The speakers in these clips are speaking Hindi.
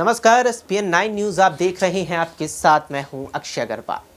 नमस्कार, एसपीएन 9 न्यूज आप देख रहे हैं। आपके साथ मैं हूं अक्षय अग्रवाल।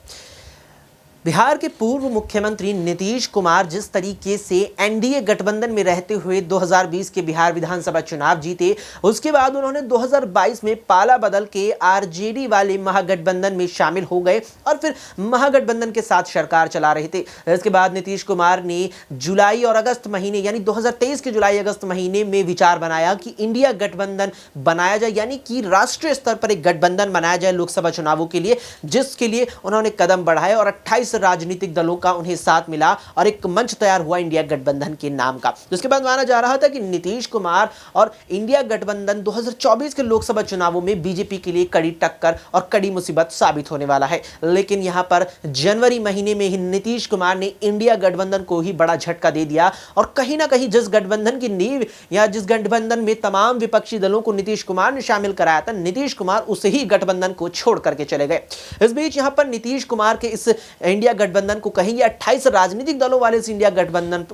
बिहार के पूर्व मुख्यमंत्री नीतीश कुमार जिस तरीके से एनडीए गठबंधन में रहते हुए 2020 के बिहार विधानसभा चुनाव जीते, उसके बाद उन्होंने 2022 में पाला बदल के आरजेडी वाले महागठबंधन में शामिल हो गए और फिर महागठबंधन के साथ सरकार चला रहे थे। इसके बाद नीतीश कुमार ने जुलाई और अगस्त महीने यानी 2023 के जुलाई अगस्त महीने में विचार बनाया कि इंडिया गठबंधन बनाया जाए, यानी कि राष्ट्रीय स्तर पर एक गठबंधन बनाया जाए लोकसभा चुनावों के लिए, जिसके लिए उन्होंने कदम बढ़ाए और 28 राजनीतिक दलों का उन्हें साथ मिला और एक मंच तैयार हुआ इंडिया गठबंधन के नाम का। जिसके बाद माना जा रहा था कि नीतीश कुमार और इंडिया गठबंधन 2024 के लोकसभा चुनावों में बीजेपी के लिए कड़ी टक्कर और कड़ी मुसीबत साबित होने वाला है। लेकिन यहां पर जनवरी महीने में ही नीतीश कुमार ने इंडिया गठबंधन को ही बड़ा झटका दे दिया और कहीं ना कहीं जिस गठबंधन की नींव या जिस गठबंधन में तमाम विपक्षी दलों को नीतीश कुमार ने शामिल कराया था, नीतीश कुमार उसे ही गठबंधन को छोड़ करके चले गए। इस बीच यहां पर नीतीश कुमार के इस इंडिया गठबंधन को कहेंगे 28 राजनीतिक दलों वाले इस इंडिया गठबंधन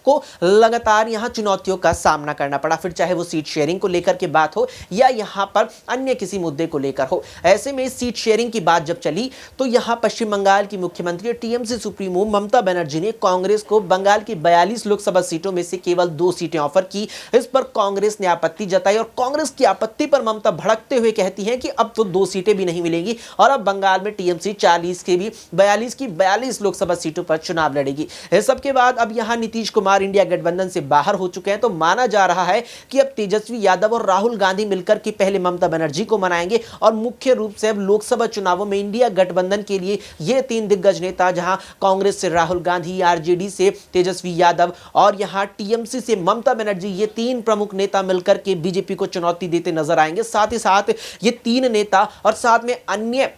को लगातार यहां चुनौतियों का सामना करना पड़ा, फिर चाहे वो सीट शेयरिंग को लेकर के बात हो या यहां पर अन्य किसी मुद्दे को लेकर हो। ऐसे में सीट शेयरिंग की बात जब चली तो यहां पश्चिम बंगाल की मुख्यमंत्री टीएमसी सुप्रीमो ममता बनर्जी ने कांग्रेस को बंगाल की 42 लोकसभा सीटों में से केवल 2 सीटें ऑफर की। इस पर कांग्रेस ने आपत्ति जताई और कांग्रेस की आपत्ति पर ममता भड़कते हुए कहती है कि अब तो 2 सीटें भी नहीं मिलेंगी और अब बंगाल में टीएमसी 40 के भी 42 की 42 लोकसभा सीटों पर चुनाव लड़ेगी। इस सब के बाद अब यहां नीतीश कुमार इंडिया गठबंधन से बाहर हो चुके हैं, तो माना जा रहा है कि अब तेजस्वी यादव और राहुल गांधी मिलकर के पहले ममता बनर्जी को मनाएंगे और मुख्य रूप से अब लोकसभा चुनावों में इंडिया गठबंधन के लिए ये 3 दिग्गज नेता, जहां कांग्रेस से राहुल गांधी, आरजेडी से तेजस्वी यादव और यहां टीएमसी से ममता बनर्जी, ये 3 प्रमुख नेता मिलकर के बीजेपी को चुनौती देते नजर आएंगे। साथ ही साथ ये 3 नेता और साथ में अन्य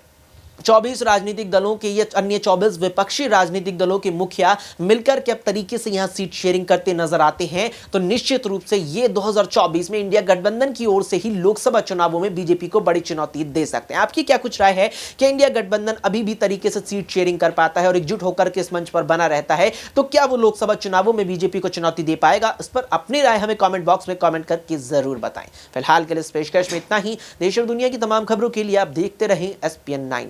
24 राजनीतिक दलों के ये अन्य 24 विपक्षी राजनीतिक दलों के मुखिया मिलकर के अब तरीके से यहां सीट शेयरिंग करते नजर आते हैं, तो निश्चित रूप से ये 2024 में इंडिया गठबंधन की ओर से ही लोकसभा चुनावों में बीजेपी को बड़ी चुनौती दे सकते हैं। आपकी क्या कुछ राय है कि इंडिया गठबंधन अभी भी तरीके से सीट शेयरिंग कर पाता है और एकजुट होकर के इस मंच पर बना रहता है, तो क्या वो लोकसभा चुनावों में बीजेपी को चुनौती दे पाएगा? इस पर अपनी राय हमें कॉमेंट बॉक्स में कॉमेंट करके जरूर बताएं। फिलहाल के लिए इस पेशकश में इतना ही। देश और दुनिया की तमाम खबरों के लिए आप देखते रहें एसपीएन 9 न्यूज।